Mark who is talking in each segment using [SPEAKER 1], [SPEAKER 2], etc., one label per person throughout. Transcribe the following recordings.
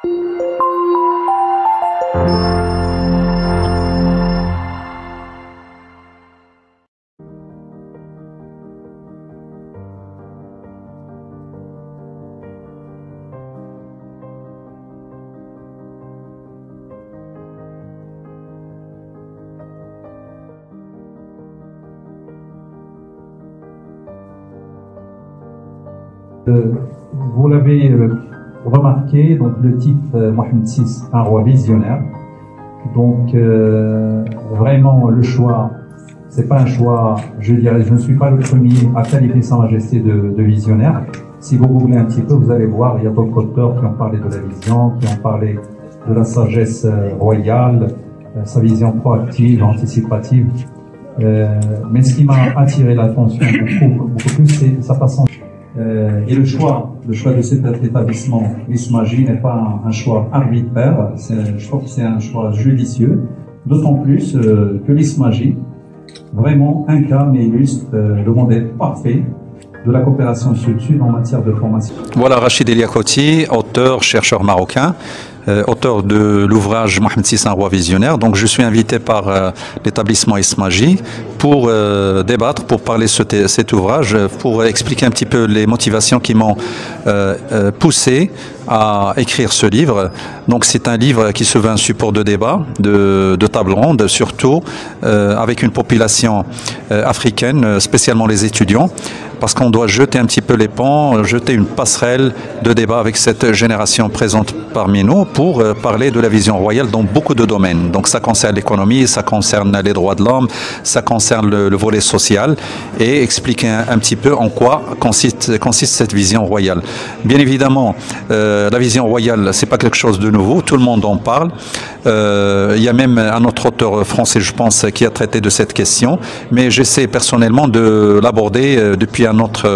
[SPEAKER 1] Vous l'avez remarqué, donc le titre Mohamed VI, un roi visionnaire. Donc vraiment le choix, c'est pas un choix, je dirais, je ne suis pas le premier à qualifier Sa Majesté de visionnaire. Si vous googlez un petit peu, vous allez voir, il y a d'autres auteurs qui ont parlé de la vision, qui ont parlé de la sagesse royale, sa vision proactive, anticipative. Mais ce qui m'a attiré l'attention beaucoup plus, c'est sa façon. Et le choix de cet établissement l'Ismagie n'est pas un choix arbitraire, je trouve que c'est un choix judicieux, d'autant plus que l'Ismagie vraiment incarne et illustre le modèle parfait de la coopération sud-sud en matière de formation.
[SPEAKER 2] Voilà Rachid El Yakouti, auteur, chercheur marocain, auteur de l'ouvrage Mohamed VI, un roi visionnaire. Donc je suis invité par l'établissement Ismagie pour débattre, pour parler de cet ouvrage, pour expliquer un petit peu les motivations qui m'ont poussé à écrire ce livre. Donc c'est un livre qui se veut un support de débat, de table ronde, surtout avec une population africaine, spécialement les étudiants, parce qu'on doit jeter un petit peu les ponts, jeter une passerelle de débat avec cette génération présente parmi nous pour parler de la vision royale dans beaucoup de domaines. Donc ça concerne l'économie, ça concerne les droits de l'homme, ça concerne le volet social, et expliquer un petit peu en quoi consiste cette vision royale. Bien évidemment, la vision royale, c'est pas quelque chose de nouveau, tout le monde en parle. Il y a même un autre auteur français, je pense, qui a traité de cette question, mais j'essaie personnellement de l'aborder depuis une autre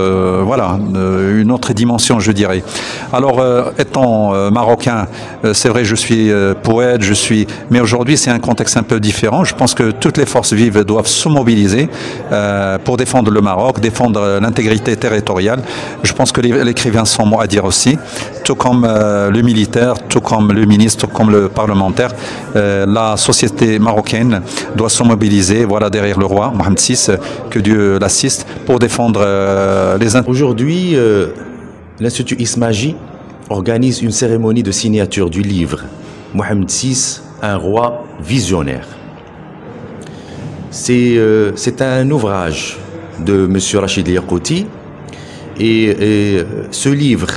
[SPEAKER 2] dimension, je dirais. Alors, étant marocain, c'est vrai, je suis poète, mais aujourd'hui, c'est un contexte un peu différent. Je pense que toutes les forces vives doivent se mobiliser pour défendre le Maroc, défendre l'intégrité territoriale. Je pense que l'écrivain a son mot à dire aussi, tout comme le militaire, tout comme le ministre, tout comme le parlementaire. La société marocaine doit se mobiliser, voilà, derrière le roi Mohamed VI, que Dieu l'assiste, pour défendre les intérêts.
[SPEAKER 3] Aujourd'hui, l'Institut Ismagie organise une cérémonie de signature du livre Mohamed VI, un roi visionnaire. C'est un ouvrage de M. Rachid El Yakouti, et ce livre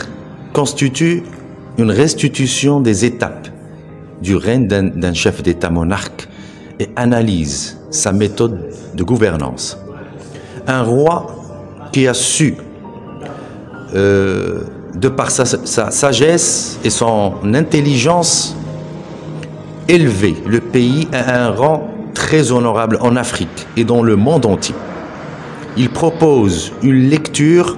[SPEAKER 3] constitue une restitution des étapes du règne d'un chef d'État monarque et analyse sa méthode de gouvernance. Un roi qui a su, de par sa sagesse et son intelligence, élever le pays à un rang très honorable en Afrique et dans le monde entier. Il propose une lecture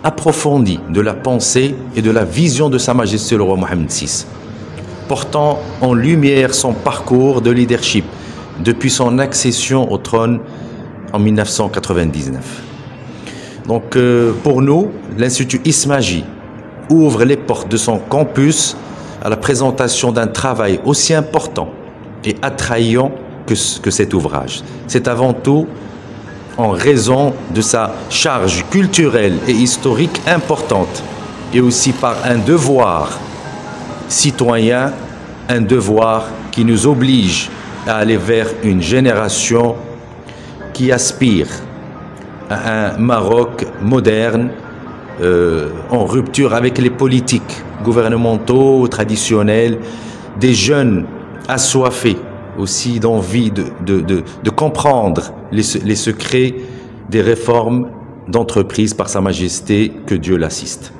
[SPEAKER 3] approfondie de la pensée et de la vision de Sa Majesté le roi Mohamed VI, portant en lumière son parcours de leadership depuis son accession au trône en 1999. Donc pour nous, l'Institut Ismagie ouvre les portes de son campus à la présentation d'un travail aussi important et attrayant que cet ouvrage. C'est avant tout en raison de sa charge culturelle et historique importante, et aussi par un devoir citoyen, un devoir qui nous oblige à aller vers une génération qui aspire à un Maroc moderne, en rupture avec les politiques gouvernementaux traditionnels, des jeunes assoiffés aussi d'envie de comprendre les secrets des réformes d'entreprise par Sa Majesté, que Dieu l'assiste.